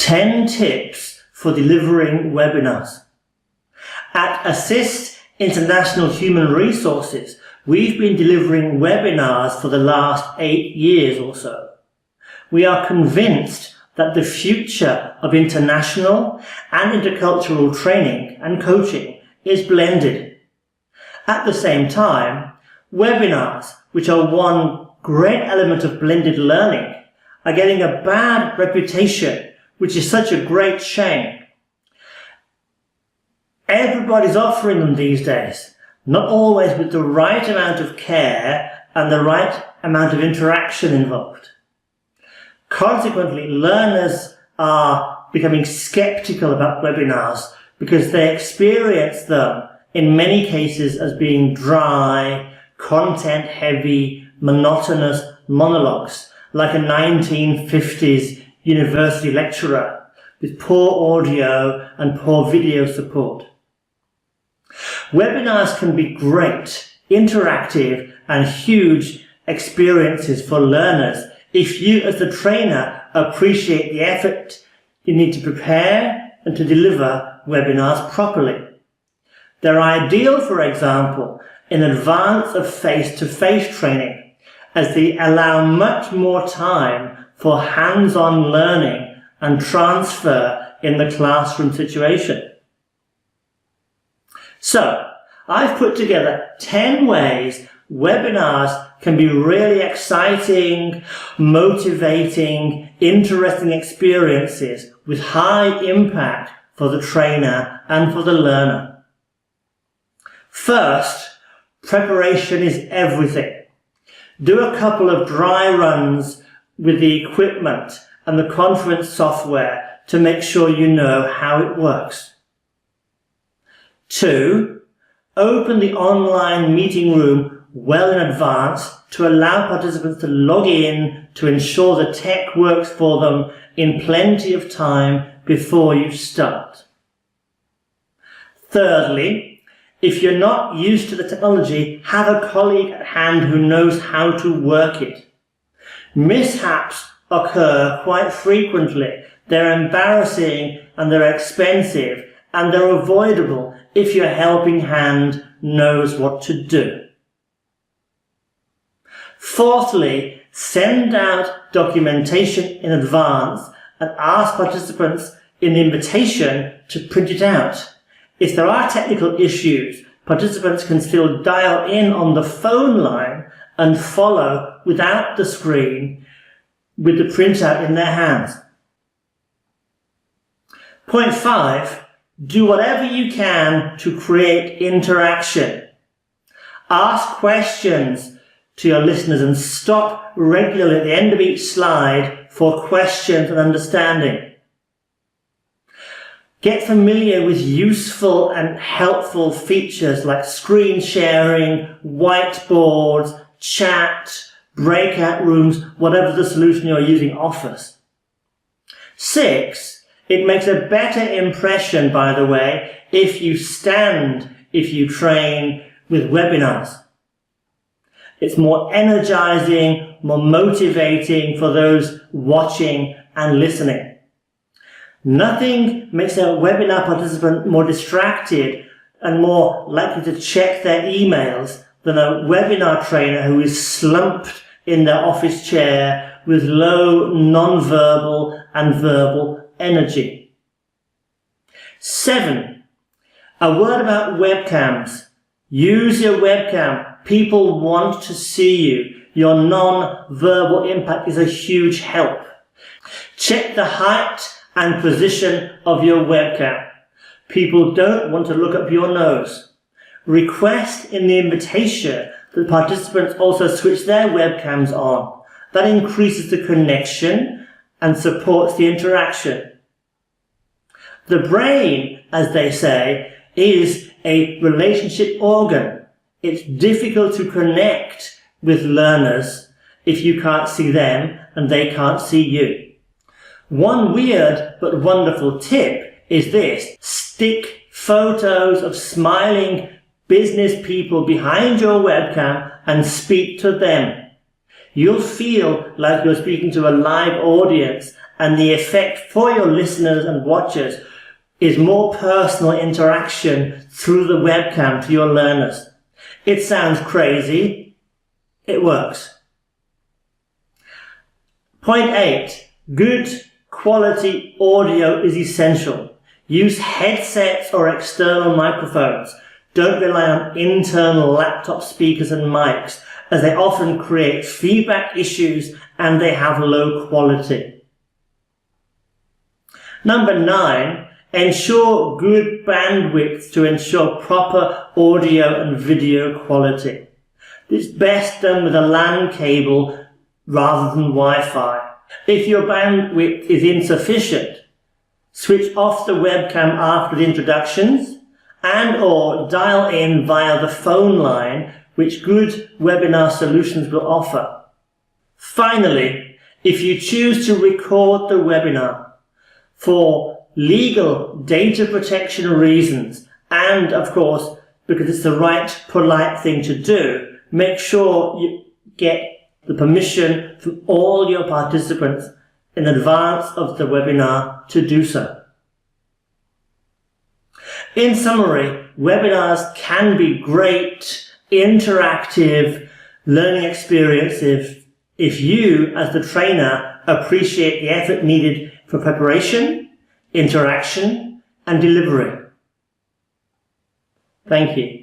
10 tips for delivering webinars. At Assist International Human Resources, we've been delivering webinars for the last 8 years or so. We are convinced that the future of international and intercultural training and coaching is blended. At the same time, webinars, which are one great element of blended learning, are getting a bad reputation, which is such a great shame. Everybody's offering them these days, not always with the right amount of care and the right amount of interaction involved. Consequently, learners are becoming sceptical about webinars because they experience them in many cases as being dry, content-heavy, monotonous monologues, like a 1950s university lecturer with poor audio and poor video support. Webinars can be great, interactive and huge experiences for learners if you as the trainer appreciate the effort you need to prepare and to deliver webinars properly. They're ideal, for example, in advance of face-to-face training, as they allow much more time for hands-on learning and transfer in the classroom situation. So, I've put together 10 ways webinars can be really exciting, motivating, interesting experiences with high impact for the trainer and for the learner. First, preparation is everything. Do a couple of dry runs with the equipment and the conference software to make sure you know how it works. 2, open the online meeting room well in advance to allow participants to log in to ensure the tech works for them in plenty of time before you start. Thirdly, if you're not used to the technology, have a colleague at hand who knows how to work it. Mishaps occur quite frequently. They're embarrassing and they're expensive and they're avoidable if your helping hand knows what to do. Fourthly, send out documentation in advance and ask participants in the invitation to print it out. If there are technical issues, participants can still dial in on the phone line and follow without the screen with the printout in their hands. Point 5, do whatever you can to create interaction. Ask questions to your listeners and stop regularly at the end of each slide for questions and understanding. Get familiar with useful and helpful features like screen sharing, whiteboards, chat, breakout rooms, whatever the solution you're using offers. 6, it makes a better impression, by the way, if you train with webinars. It's more energizing, more motivating for those watching and listening. Nothing makes a webinar participant more distracted and more likely to check their emails than a webinar trainer who is slumped in their office chair with low non-verbal and verbal energy. 7, a word about webcams. Use your webcam. People want to see you. Your non-verbal impact is a huge help. Check the height and position of your webcam. People don't want to look up your nose. Request in the invitation that participants also switch their webcams on. That increases the connection and supports the interaction. The brain, as they say, is a relationship organ. It's difficult to connect with learners if you can't see them and they can't see you. One weird but wonderful tip is this: stick photos of smiling business people behind your webcam and speak to them. You'll feel like you're speaking to a live audience and the effect for your listeners and watchers is more personal interaction through the webcam to your learners. It sounds crazy. It works. Point 8. Good quality audio is essential. Use headsets or external microphones. Don't rely on internal laptop speakers and mics, as they often create feedback issues and they have low quality. Number 9. Ensure good bandwidth to ensure proper audio and video quality. It's best done with a LAN cable rather than Wi-Fi. If your bandwidth is insufficient, switch off the webcam after the introductions and/or dial in via the phone line, which good webinar solutions will offer. Finally, if you choose to record the webinar for legal data protection reasons, and of course because it's the right polite thing to do, make sure you get the permission from all your participants in advance of the webinar to do so. In summary, webinars can be great, interactive learning experiences if you, as the trainer, appreciate the effort needed for preparation, interaction, and delivery. Thank you.